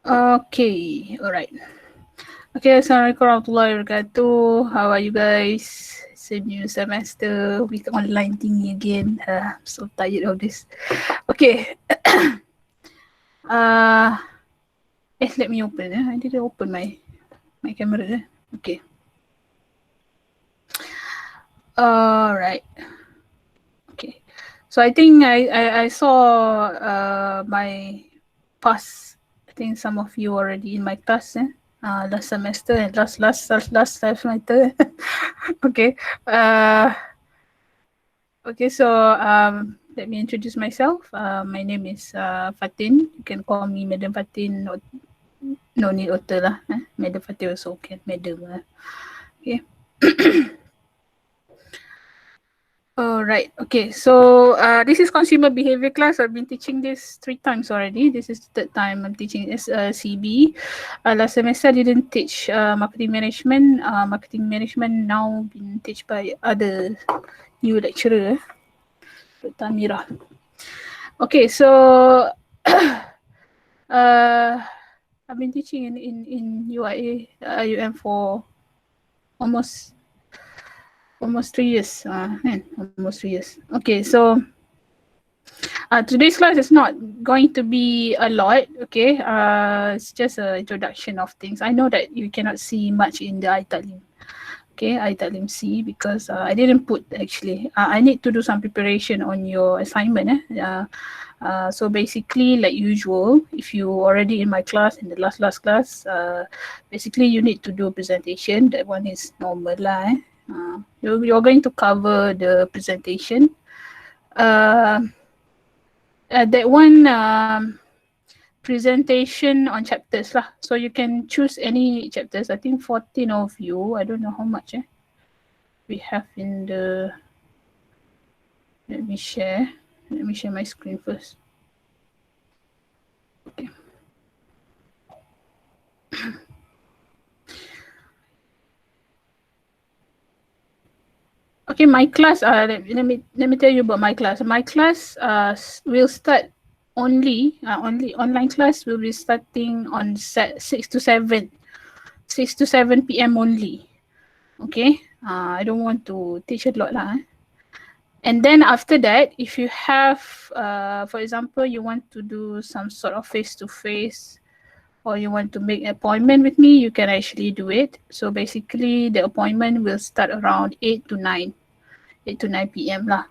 Okay, alright. Okay, Assalamualaikum warahmatullahi wabarakatuh. How are you guys? It's a new semester with online thingy again. I'm so tired of this. Okay. Let me open. I didn't open my camera. Okay. Alright. Okay. So I think I saw my past. I think some of you already in my class. Last semester and last semester. Okay. Okay, so let me introduce myself. My name is Fatin. You can call me Madam Fatin. No need author lah. Madam Fatin also okay. Madam lah. Okay. Alright. Okay. So this is consumer behavior class. I've been teaching this 3 times already. This is the 3rd time I'm teaching this CB. Last semester I didn't teach marketing management. Marketing management now been taught by other new lecturer. Dr. Amira. Okay. So I've been teaching in UIA, IUM for almost 3 years. Almost 3 years. Okay, so today's class is not going to be a lot. Okay, it's just an introduction of things. I know that you cannot see much in the iTalim. Okay, iTalim C because I didn't put actually. I need to do some preparation on your assignment. So basically, like usual, if you already in my class, in the last class, basically you need to do a presentation. That one is normal lah. You're going to cover the presentation. That one presentation on chapters lah. So you can choose any chapters. I think 14 of you. I don't know how much we have in the. Let me share my screen first. Okay. Okay, my class. Let me tell you about my class. My class will start only online class will be starting on 6 to 7 p.m. only. Okay. I don't want to teach a lot lah. And then after that, if you have, for example, you want to do some sort of face-to-face or you want to make an appointment with me, you can actually do it. So basically, the appointment will start around 8 to 9 p.m. lah.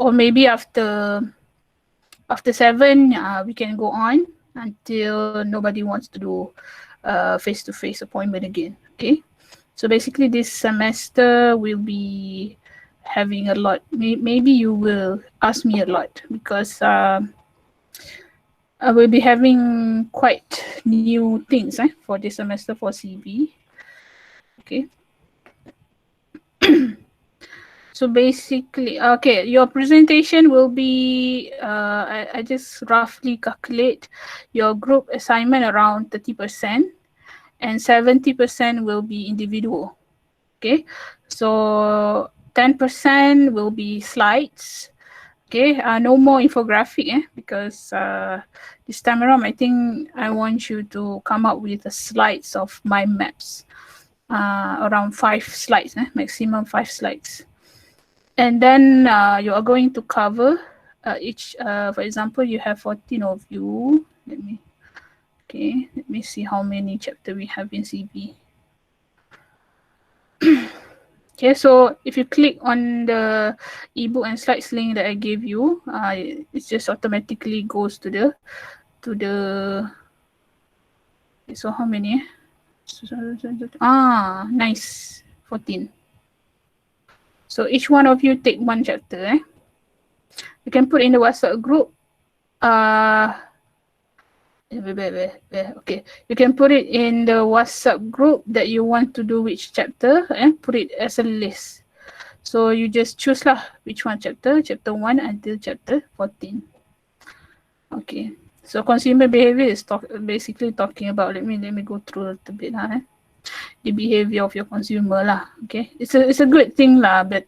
Or maybe after 7, we can go on until nobody wants to do face-to-face appointment again. Okay. So basically, this semester will be having a lot. Maybe you will ask me a lot because I will be having quite new things for this semester for CB. Okay. So basically, okay, your presentation will be, I just roughly calculate your group assignment around 30% and 70% will be individual. Okay, so 10% will be slides. Okay, no more infographic because this time around I think I want you to come up with the slides of my maps, around 5 slides, maximum 5 slides. And then you are going to cover each, for example, you have 14 of you. Let me see how many chapters we have in CB. Okay, so if you click on the ebook and slides link that I gave you, it just automatically goes to the okay, so how many? Nice, 14. So each one of you take 1 chapter. You can put in the WhatsApp group. Okay, you can put it in the WhatsApp group that you want to do which chapter and put it as a list. So you just choose lah which one chapter 1 until chapter 14. Okay, so consumer behavior is basically talking about, let me go through a little bit lah. The behavior of your consumer lah. Okay, it's a good thing lah, but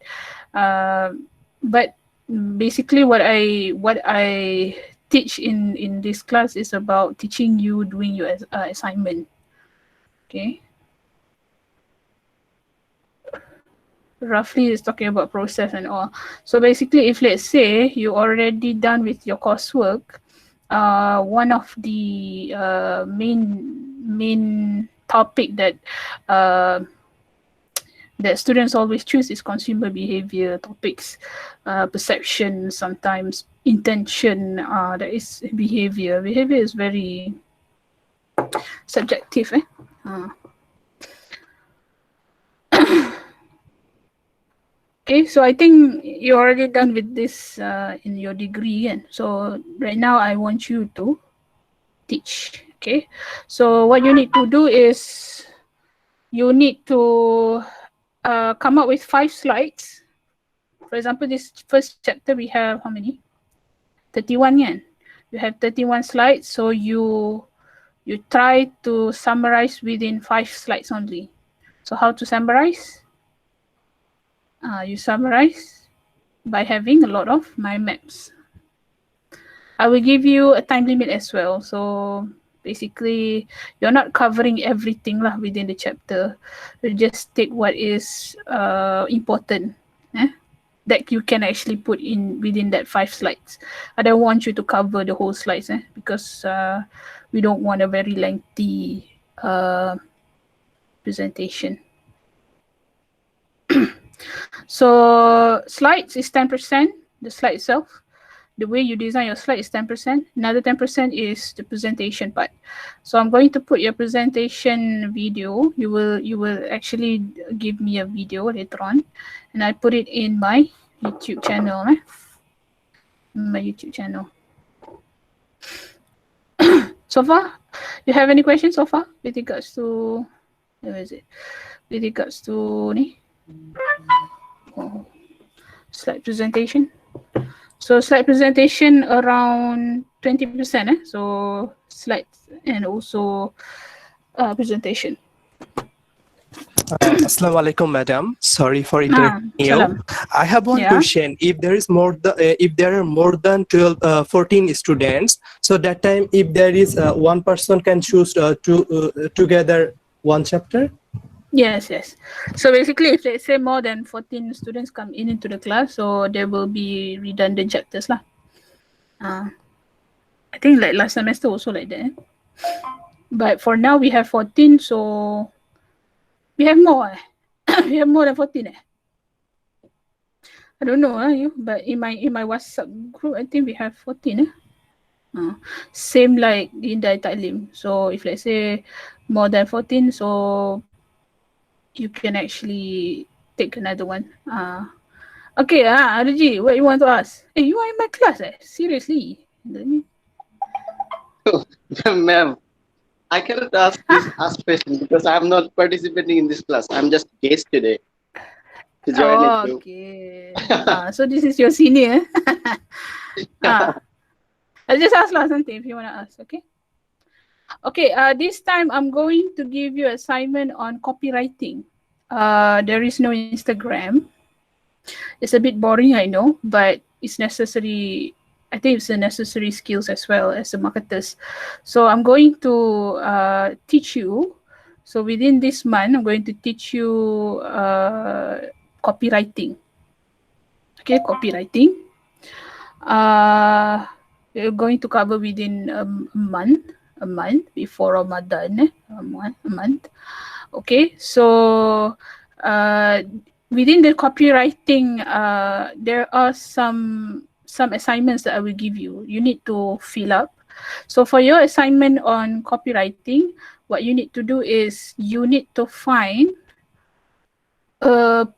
basically what I teach in this class is about teaching you doing your assignment. Okay. Roughly, it's talking about process and all. So basically, if let's say you already done with your coursework, one of the main topic that that students always choose is consumer behavior topics, perception, sometimes intention. That is behavior. Behavior is very subjective. Okay, so I think you're already done with this in your degree, and so right now I want you to teach. Okay, so what you need to do is you need to come up with 5 slides. For example, this first chapter we have how many? 31 yen. You have 31 slides, so you try to summarize within 5 slides only. So how to summarize? You summarize by having a lot of mind maps. I will give you a time limit as well. So basically, you're not covering everything lah within the chapter. You just take what is important that you can actually put in within that 5 slides. I don't want you to cover the whole slides because we don't want a very lengthy presentation. So slides is 10%, the slide itself. The way you design your slide is 10%. Another 10% is the presentation part. So I'm going to put your presentation video. You will actually give me a video later on, and I put it in my YouTube channel. My YouTube channel. So far, you have any questions so far with regards to where is it? With regards to slide presentation. So slide presentation around 20%. So slides and also presentation. Assalamualaikum, madam. Sorry for interrupting you. I have one question. If there is if there are more than 14 students, so that time if there is one person can choose together one chapter. Yes. So basically, if let's say more than 14 students come into the class, so there will be redundant chapters lah. I think like last semester also like that. But for now we have 14, so we have more. We have more than 14. I don't know but in my WhatsApp group, I think we have 14. Same like in the Untitled. So if let's say more than 14, so you can actually take another one. Okay, Arji, what you want to ask? Hey, you are in my class, seriously? Ma'am, I cannot ask this question because I'm not participating in this class. I'm just guest today to join it too. Okay. So this is your senior. I'll just ask something if you want to ask, okay? Okay, this time I'm going to give you assignment on copywriting. There is no Instagram. It's a bit boring, I know, but it's necessary. I think it's a necessary skills as well as a marketers. So I'm going to teach you. So within this month, I'm going to teach you copywriting. Okay, copywriting. We're going to cover within a month before Ramadan, a month. Okay, so within the copywriting, there are some assignments that I will give you. You need to fill up. So for your assignment on copywriting, what you need to do is you need to find a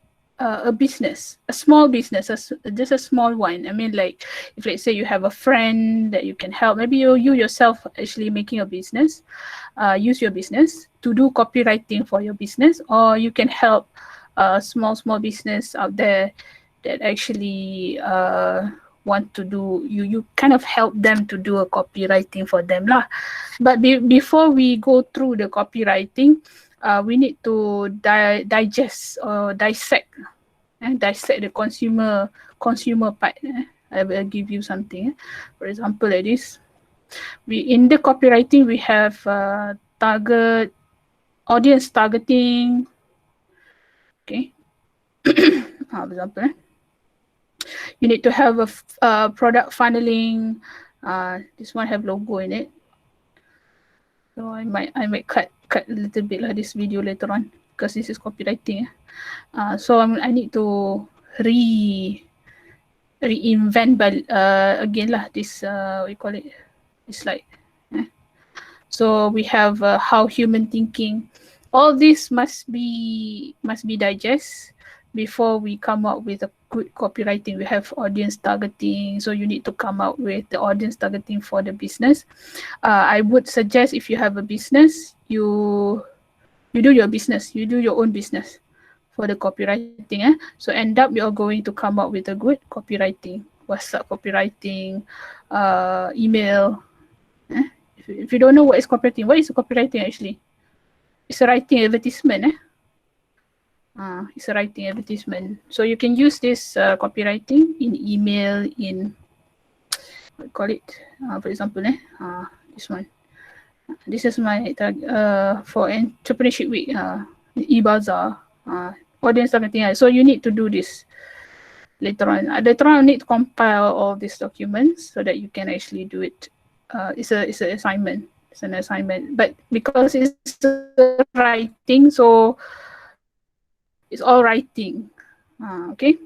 business, a small business, just a small one. I mean, like if let's say you have a friend that you can help, maybe you yourself actually making a business, use your business to do copywriting for your business, or you can help small business out there that actually want to do, you kind of help them to do a copywriting for them lah. But before we go through the copywriting, we need to digest or dissect the consumer part. I will give you something. For example, like this. In the copywriting, we have target, audience targeting. Okay. For example, you need to have a product funneling. This one have logo in it. So I might cut a little bit like this video later on because this is copywriting. So I need to reinvent again lah this what you call it, this slide. So we have how human thinking. All this must be digest before we come up with a good copywriting. We have audience targeting, so you need to come out with the audience targeting for the business. I would suggest if you have a business, you do your business, you do your own business for the copywriting. So end up you're going to come up with a good copywriting, WhatsApp copywriting, email. If you don't know what is copywriting, what is copywriting actually? It's a writing advertisement. It's a writing advertisement. So you can use this copywriting in email, in what you call it? For example, this one. This is my for Entrepreneurship Week, e-bazaar, audience targeting. So you need to do this later on. Later on, you need to compile all these documents so that you can actually do it. It's an assignment. It's an assignment, but because it's writing, so it's all writing. Okay,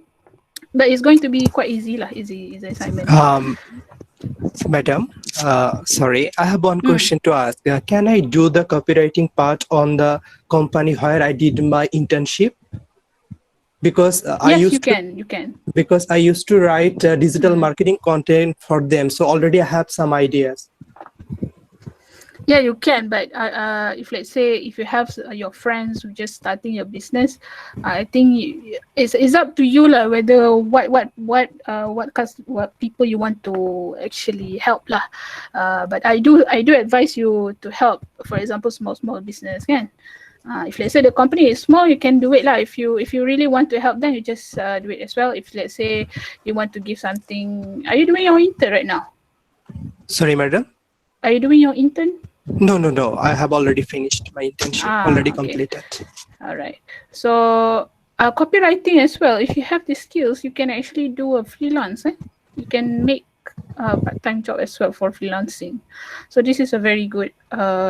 but it's going to be quite easy lah. Easy assignment. Madam, sorry, I have one question to ask. Can I do the copywriting part on the company where I did my internship? Because yes, you can. Because I used to write digital marketing content for them, so already I have some ideas. Yeah, you can, but if let's say if you have your friends who just starting your business, I think it's up to you lah, whether what people you want to actually help lah. But I do advise you to help, for example, small business kan. If let's say the company is small, you can do it lah. If you really want to help them, you just do it as well. If let's say you want to give something, are you doing your intern right now? Sorry, madam. Are you doing your intern? No. I have already finished my internship. Already completed. All right. So copywriting as well. If you have the skills, you can actually do a freelance. You can make a part-time job as well for freelancing. So this is a very good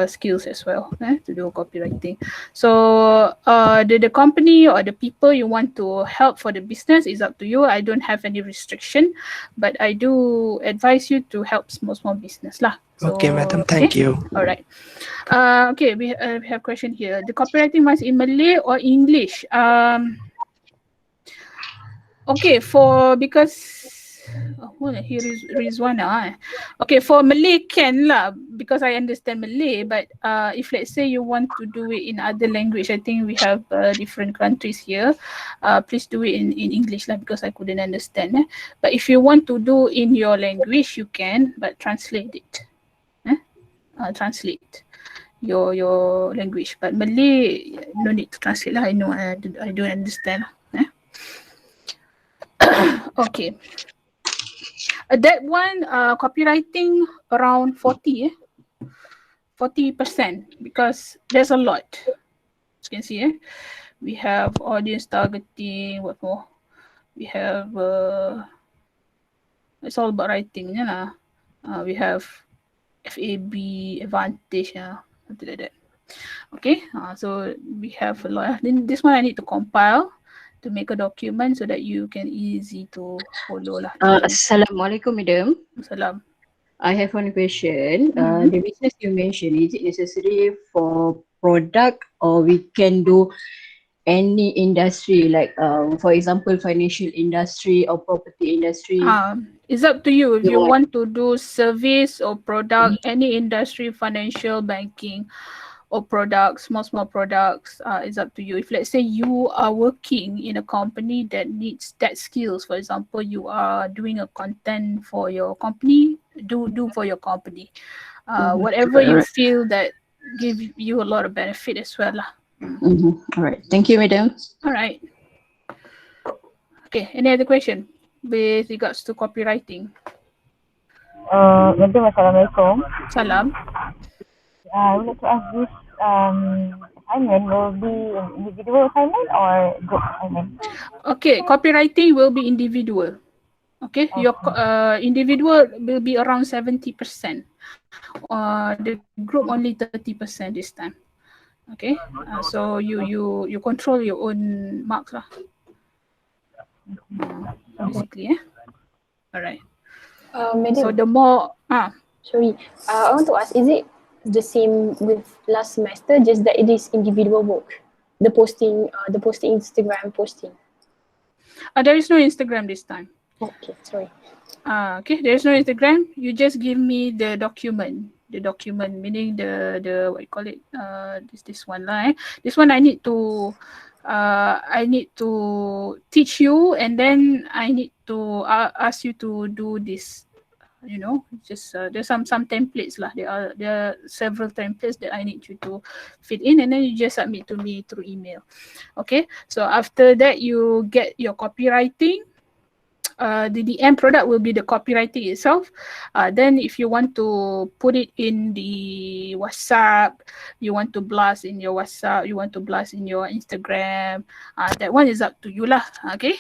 skills as well to do copywriting. So the company or the people you want to help for the business is up to you. I don't have any restriction, but I do advise you to help small business lah. So, okay, madam. Thank you. All right. Okay, we have a question here. The copywriting must in Malay or English? Okay, here is Rizwana. Okay, for Malay can lah, because I understand Malay, but if let's say you want to do it in other language, I think we have different countries here. Please do it in English lah, because I couldn't understand. But if you want to do in your language, you can, but translate it. Translate your language, but Malay no need to translate lah. I know I don't understand. Okay. That one copywriting around 40%, because there's a lot. As you can see, we have audience targeting. What more? We have it's all about writing, we have FAB, advantage, something like that. Okay, so we have a lot. Then this one I need to compile to make a document so that you can easy to follow lah. Assalamualaikum, madam. Salam. I have one question. The business you mentioned, is it necessary for product, or we can do any industry, like for example financial industry or property industry? It's up to you. If you want to do service or product, any industry, financial, banking, or products, small products, it's up to you. If let's say you are working in a company that needs that skills, for example, you are doing a content for your company, do for your company. Whatever you feel that give you a lot of benefit as well lah. All right. Thank you, madam. All right. Okay. Any other question? with regards to copywriting? Assalamualaikum. Salam. I would like to ask this assignment will be an individual assignment or group assignment? Okay, copywriting will be individual. Okay, your individual will be around 70%. The group only 30% this time. Okay, so you control your own marks lah. Basically, alright. Madam, So the more sorry, I want to ask, is it the same with last semester, just that it is individual work? The posting Instagram posting. there is no Instagram this time. Okay, sorry. Okay, there is no Instagram. You just give me the document. The document meaning the what you call it? This one lah. This one I need to teach you, and then I need to ask you to do this. You know, just there's some templates lah. There are several templates that I need you to fit in, and then you just submit to me through email. Okay, so after that you get your copywriting. The end product will be the copywriting itself. Then if you want to put it in the WhatsApp, you want to blast in your WhatsApp, you want to blast in your Instagram, that one is up to you lah. Okay.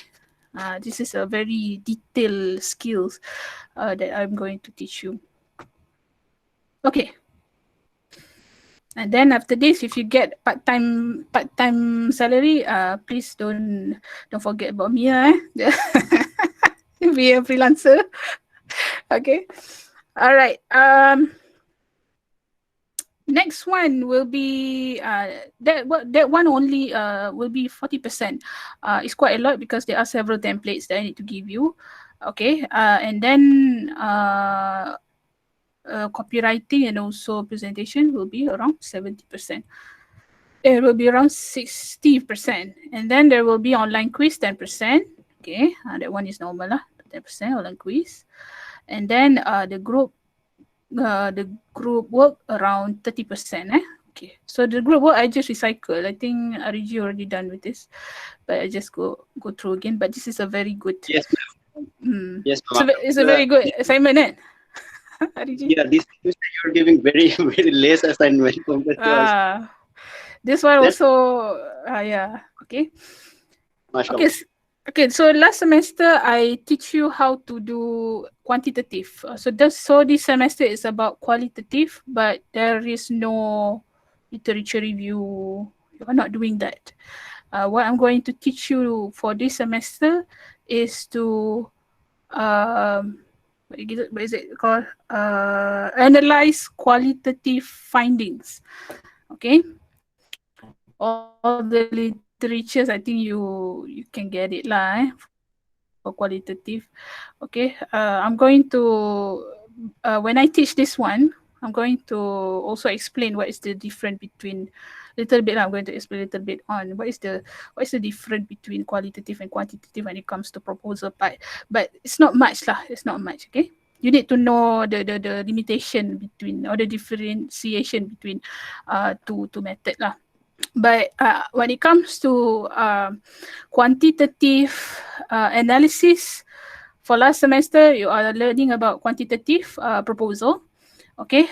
This is a very detailed skills that I'm going to teach you. Okay. And then after this, if you get part-time salary, please don't forget about me, be a freelancer. Okay. All right. Next one will be that one only will be 40%. It's quite a lot because there are several templates that I need to give you. Okay. And then copywriting and also presentation will be around 70%. It will be around 60%. And then there will be online quiz 10%. Okay, that one is normal lah, 10% online quiz. And then the group work around 30%. Okay, so the group work I just recycle. I think Ariji already done with this, but I just go through again. But this is a very good. Yes, ma'am. Yes, ma'am. It's a very good assignment, Ariji? Yeah, this you're giving very less assignment compared to us. This one also, yeah. Okay. Mashallah. Okay, so last semester I teach you how to do quantitative. So this semester is about qualitative, but there is no literature review. You are not doing that. What I'm going to teach you for this semester is to what is it called? Analyze qualitative findings. Okay. All the literatures, I think you can get it lah for qualitative. Okay, I'm going to when I teach this one, I'm going to also explain what is the difference between I'm going to explain a little bit on what is the difference between qualitative and quantitative when it comes to proposal part. But it's not much lah. It's not much. Okay. You need to know the limitation between or the differentiation between two method lah. But when it comes to quantitative analysis, for last semester, you are learning about quantitative proposal. Okay,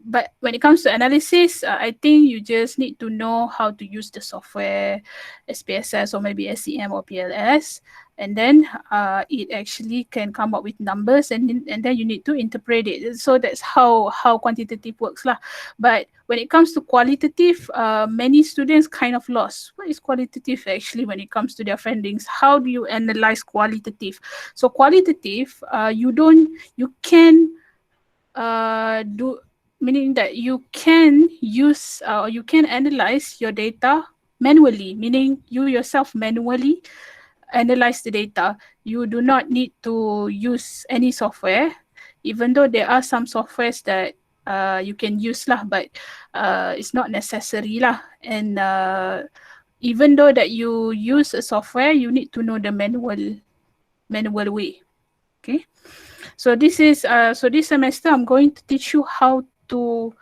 but when it comes to analysis, I think you just need to know how to use the software, SPSS or maybe SEM or PLS. And then it actually can come up with numbers, and then you need to interpret it. So that's how quantitative works lah. But when it comes to qualitative, many students kind of lost. What is qualitative actually when it comes to their findings? How do you analyze qualitative? So qualitative, you can do, meaning that you can use or you can analyze your data manually, meaning you yourself manually analyze the data. You do not need to use any software, even though there are some softwares that you can use lah, but it's not necessary lah. And even though that you use a software, you need to know the manual way. Okay, so this is so this semester I'm going to teach you how to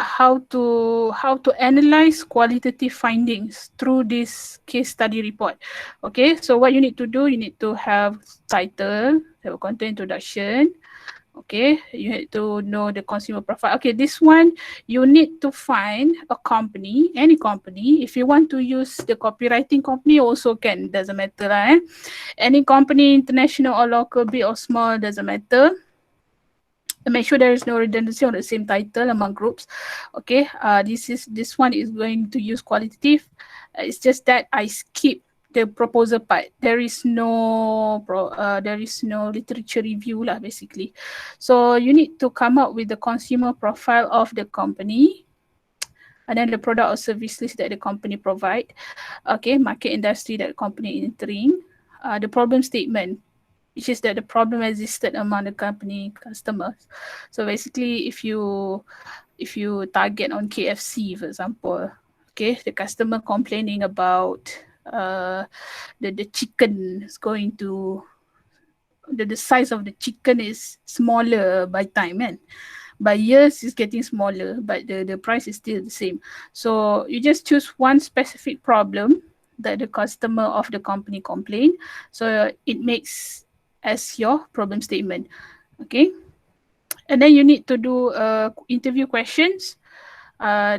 how to analyze qualitative findings through this case study report. Okay, so what you need to do, you need to have title, have a content introduction. Okay, you need to know the consumer profile. Okay, this one you need to find a company, any company. If you want to use the copywriting company, also can, doesn't matter lah. Any company, international or local, big or small, doesn't matter. Make sure there is no redundancy on the same title among groups. Okay, this one is going to use qualitative. It's just that I skip the proposal part. There is no literature review lah, basically. So you need to come up with the consumer profile of the company, and then the product or service list that the company provide. Okay, market industry that the company is entering. The problem statement, which is that the problem existed among the company customers. So basically, if you target on KFC, for example, okay, the customer complaining about the chicken is going to the size of the chicken is smaller by time, man. By years it's getting smaller, but the price is still the same. So you just choose one specific problem that the customer of the company complain. So it makes as your problem statement. Okay, and then you need to do interview questions.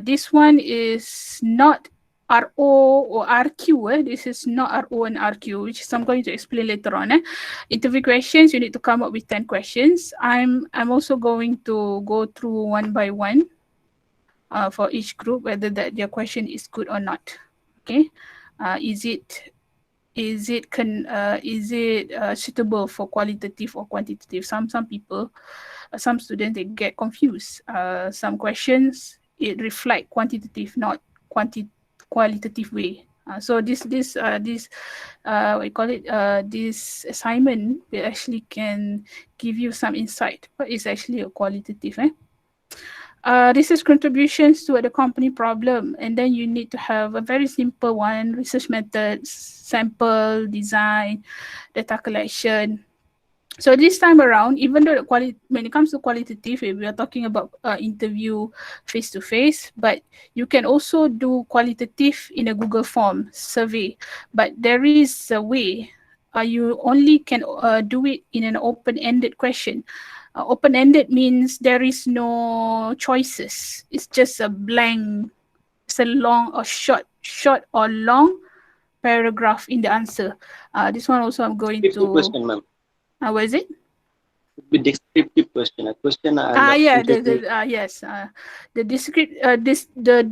This one is not RO or RQ. This is not RO and RQ, which I'm going to explain later on. Interview questions, you need to come up with 10 questions. I'm also going to go through one by one for each group, whether that their question is good or not. Okay, is it suitable for qualitative or quantitative? Some people, some students, they get confused. Some questions it reflect quantitative, not qualitative way. So this what you call it, this assignment will actually can give you some insight what is actually a qualitative. Research contributions to the company problem, and then you need to have a very simple one: research methods, sample, design, data collection. So this time around, even though when it comes to qualitative, we are talking about interview face-to-face, but you can also do qualitative in a Google form survey. But there is a way. You only can do it in an open-ended question. Open-ended means there is no choices. It's just a blank. It's a long or short or long paragraph in the answer. This one also I'm going to. Question, ma'am. What is it? The descriptive question. A question. Yeah. Yes. The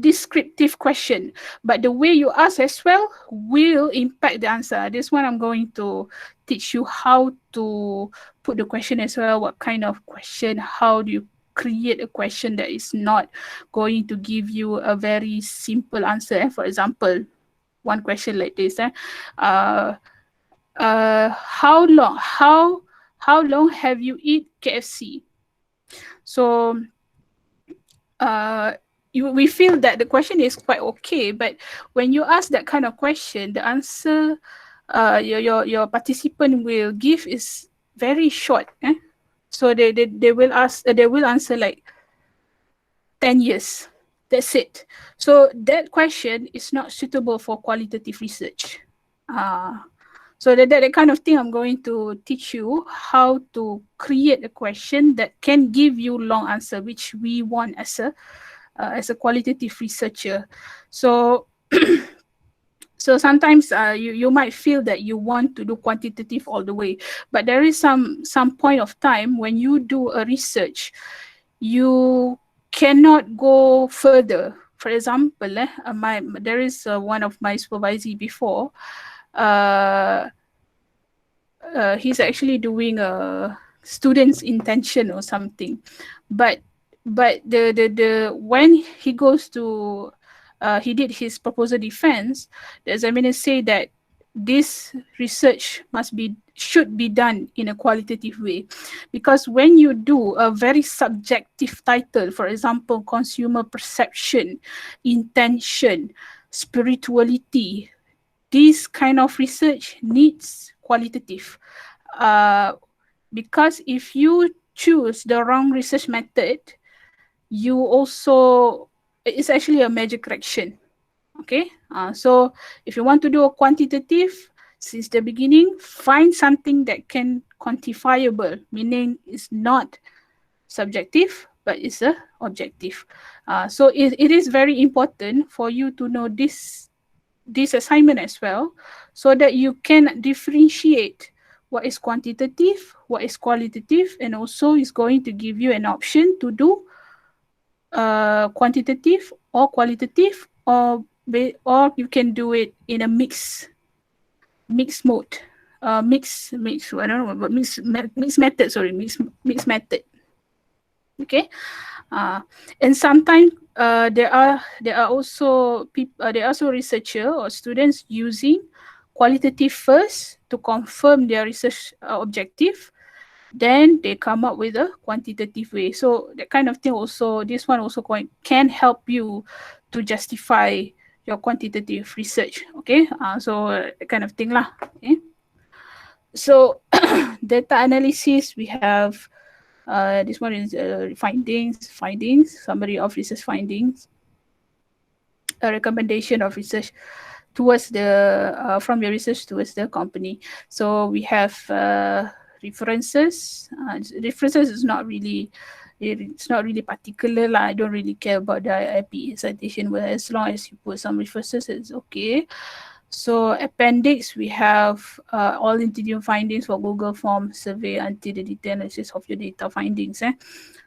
descriptive question, but the way you ask as well will impact the answer. This one I'm going to teach you how to put the question as well. What kind of question? How do you create a question that is not going to give you a very simple answer? For example, one question like this. How long have you eat KFC? So we feel that the question is quite okay, but when you ask that kind of question, the answer your participant will give is very short. So they will answer like 10 years. That's it. So that question is not suitable for qualitative research. So that kind of thing I'm going to teach you how to create a question that can give you long answer, which we want as a qualitative researcher. So so sometimes you might feel that you want to do quantitative all the way, but there is some point of time when you do a research, you cannot go further. For example, there is one of my supervisors before. He's actually doing a student's intention or something, but the when he goes to he did his proposal defense, the examiner say that this research should be done in a qualitative way, because when you do a very subjective title, for example, consumer perception, intention, spirituality, this kind of research needs qualitative, because if you choose the wrong research method, you also, it's actually a major correction. Okay, so if you want to do a quantitative, since the beginning, find something that can quantifiable, meaning it's not subjective, but it's a objective. So it is very important for you to know this assignment as well, so that you can differentiate what is quantitative, what is qualitative, and also it's going to give you an option to do quantitative or qualitative, or you can do it in a mix mode. Mix. I don't know, but mix method. Sorry, mix method. Okay, and sometimes there are also people, there are also researcher or students using qualitative first to confirm their research objective, then they come up with a quantitative way. So that kind of thing also, this one also can help you to justify your quantitative research. Okay, so that kind of thing lah. Okay, so data analysis, we have this one is findings, summary of research findings, a recommendation of research towards the from your research towards the company. So we have references. References is not really, it's not really particular lah. I don't really care about the IPA citation, but as long as you put some references, it's okay. So appendix, we have all interview findings for Google Form survey until the detailed analysis of your data findings.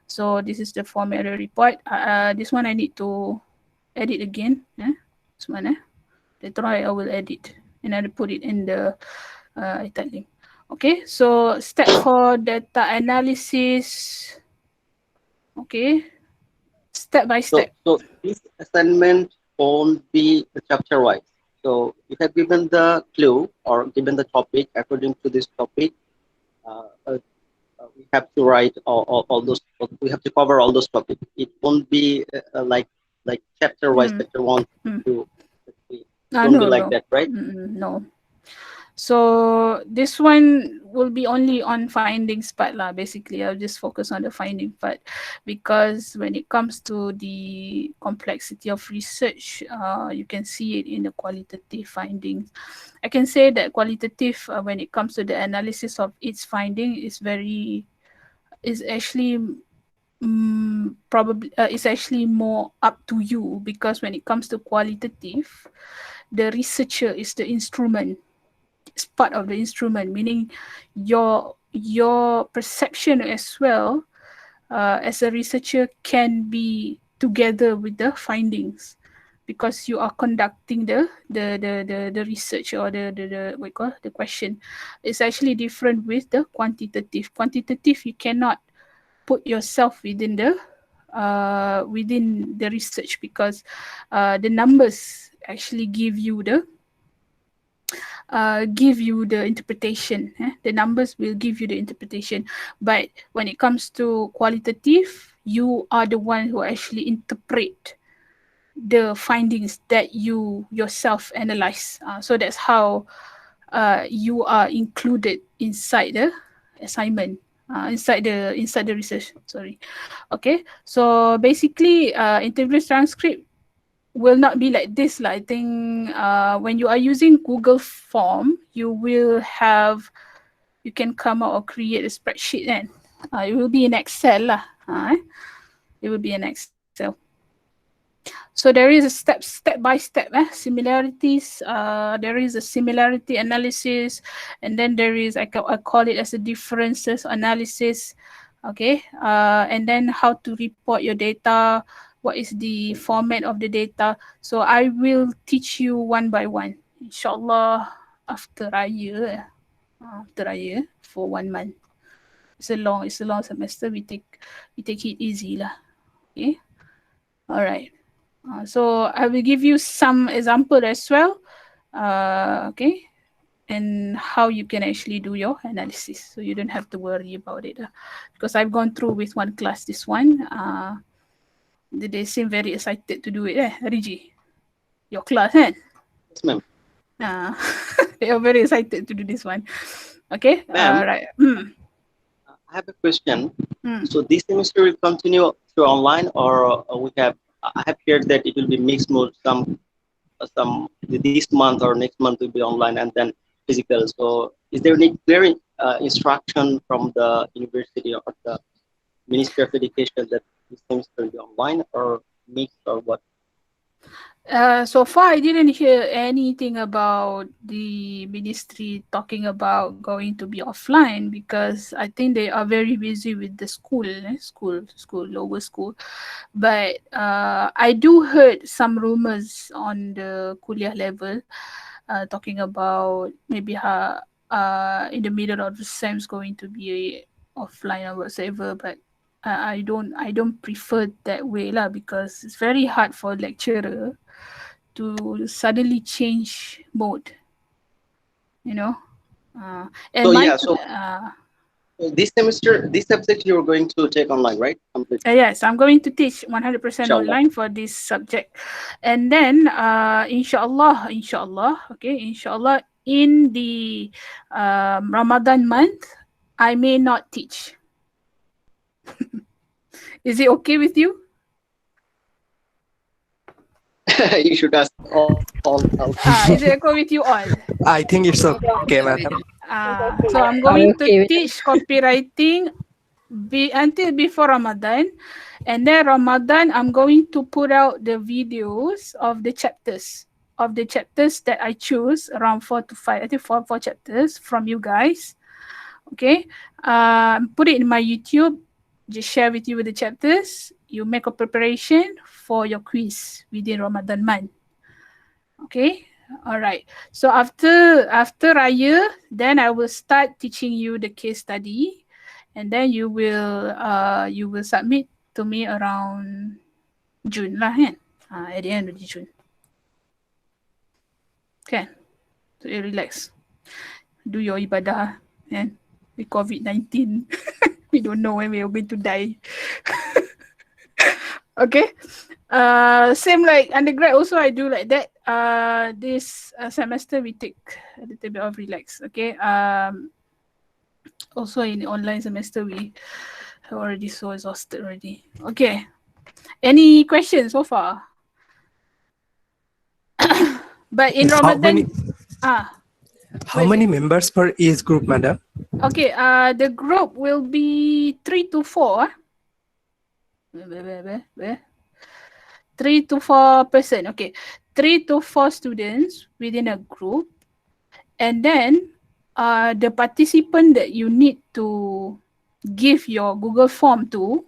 So this is the form error report. This one I need to edit again. This one. Later on I will edit and I'll put it in the italic. Okay, so step for data analysis. Okay, step by step. So this assignment won't be chapter wise. So you have given the clue or given the topic. According to this topic, we have to write all those. We have to cover all those topics. It won't be like chapter wise, chapter 1, 2. Don't be like that, right? No. So this one will be only on findings part lah. Basically, I'll just focus on the finding part, because when it comes to the complexity of research, you can see it in the qualitative findings. I can say that qualitative, when it comes to the analysis of its finding, is actually probably it's actually more up to you, because when it comes to qualitative, the researcher is the instrument. It's part of the instrument, meaning your perception as well as a researcher can be together with the findings, because you are conducting the research, or the what you call the question. It's actually different with the quantitative. Quantitative, you cannot put yourself within the research, because the numbers actually give you the interpretation. The numbers will give you the interpretation. But when it comes to qualitative, you are the one who actually interpret the findings that you yourself analyze. So that's how you are included inside the assignment, inside the research. Sorry. Okay. So basically, interview transcript will not be like this. I think when you are using Google Form, you can come out or create a spreadsheet, and it will be in Excel lah. It will be in Excel. So there is a step by step similarities. There is a similarity analysis, and then there is I call it as a differences analysis. Okay, and then how to report your data. What is the format of the data? So I will teach you one by one, inshallah, after Raya, for 1 month. It's a long semester. We take it easy lah. Okay, all right. So I will give you some example as well. Okay, and how you can actually do your analysis, so you don't have to worry about it, because I've gone through with one class this one. They seem very excited to do it, Riji? Your class, Yes, ma'am. They are very excited to do this one. Okay, Ma'am, right. I have a question. So this semester will continue through online, or I have heard that it will be mixed mode. Some this month or next month will be online and then physical. So is there any clear instruction from the university or the Ministry of Education that this semester will be online or mixed or what? So far, I didn't hear anything about the ministry talking about going to be offline, because I think they are very busy with the lower school. But I do heard some rumors on the kuliah level talking about maybe in the middle of the sem is going to be offline or whatsoever. But I don't prefer that way lah, because it's very hard for lecturer to suddenly change mode, you know. And So this semester, this subject you're going to take online, right? Yes, I'm going to teach 100% Inshallah. online for this subject. And then inshallah, in the Ramadan month, I may not teach. Is it okay with you? You should ask all. Is it okay with you all? I think it's okay, madam. So I'm going to teach copywriting until before Ramadan, and then Ramadan I'm going to put out the videos of the chapters that I choose, around 4 to 5, I think four chapters from you guys. Okay, put it in my YouTube, just share with you the chapters. You make a preparation for your quiz within Ramadan month. Okay, all right. So after Raya, then I will start teaching you the case study, and then you will submit to me around June lah, kan? At the end of June. Okay, so you relax, do your ibadah, kan? With COVID-19, we don't know when we are going to die. Okay. Same like undergrad also, I do like that. This semester we take a little bit of relax. Okay. Also in the online semester we are already so exhausted already. Okay. Any questions so far? But in Ramadan, how many members per each group, madam? Okay. The group will be 3 to 4. 3 to 4 person. Okay, 3 to 4 students within a group, and then the participant that you need to give your Google form to,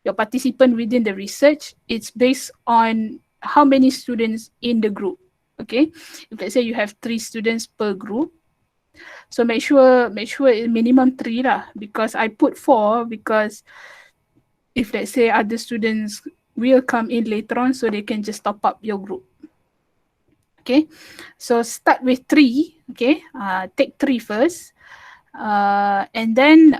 your participant within the research, it's based on how many students in the group. Okay, if let's say you have 3 students per group, so make sure minimum 3 lah, because I put 4 because if let's say other students will come in later on, so they can just top up your group. Okay, so start with 3. Okay, take 3 first, and then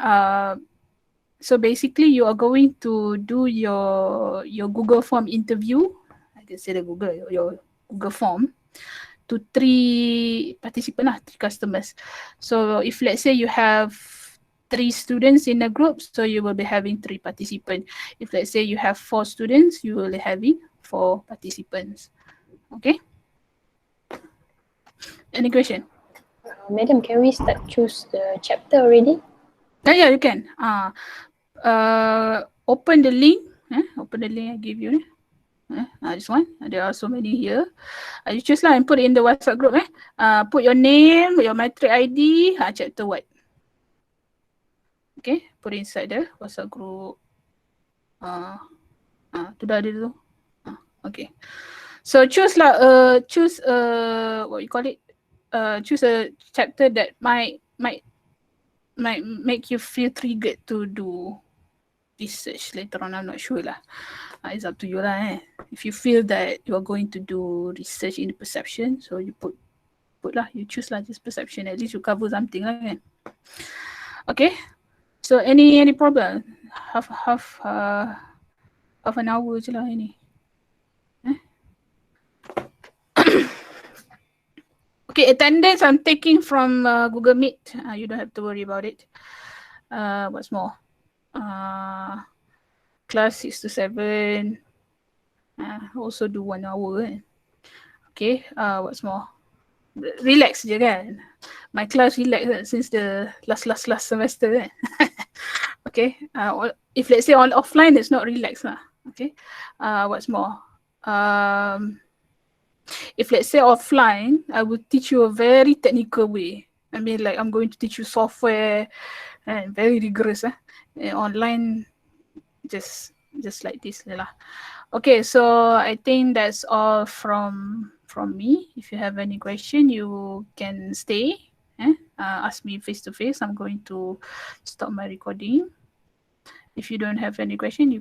so basically you are going to do your Google form interview. I can say your Google form to 3 participants, 3 customers. So if let's say you have 3 students in a group, so you will be having 3 participants. If let's say you have 4 students, you will be having 4 participants. Okay. Any question? Madam, can we start choose the chapter already? Yeah, you can. Open the link. Open the link I give you. This one. There are so many here. You choose lah and put it in the WhatsApp group. Put your name, your matric ID, chapter what. Okay, put it inside the WhatsApp group. Tu dah ada tu. Okay. So choose what you call it? Choose a chapter that might make you feel triggered to do research later on. I'm not sure lah. It's up to you lah. If you feel that you are going to do research in the perception, so you put lah. You choose lah this perception. At least you cover something lah, kan? Okay. So any problem? Half an hour je lah ini. Okay, attendance I'm taking from Google Meet. You don't have to worry about it. What's more? Class 6 to 7. Also do 1 hour. Okay. What's more? Relax je kan. My class relax since the last semester kan. Okay. If let's say on offline, it's not relax lah. Okay. What's more? If let's say offline, I will teach you a very technical way. I mean, like I'm going to teach you software and very rigorous. Online, just like this lah. Okay, so I think that's all from me. If you have any question, you can stay. Ask me face to face. I'm going to stop my recording. If you don't have any question, you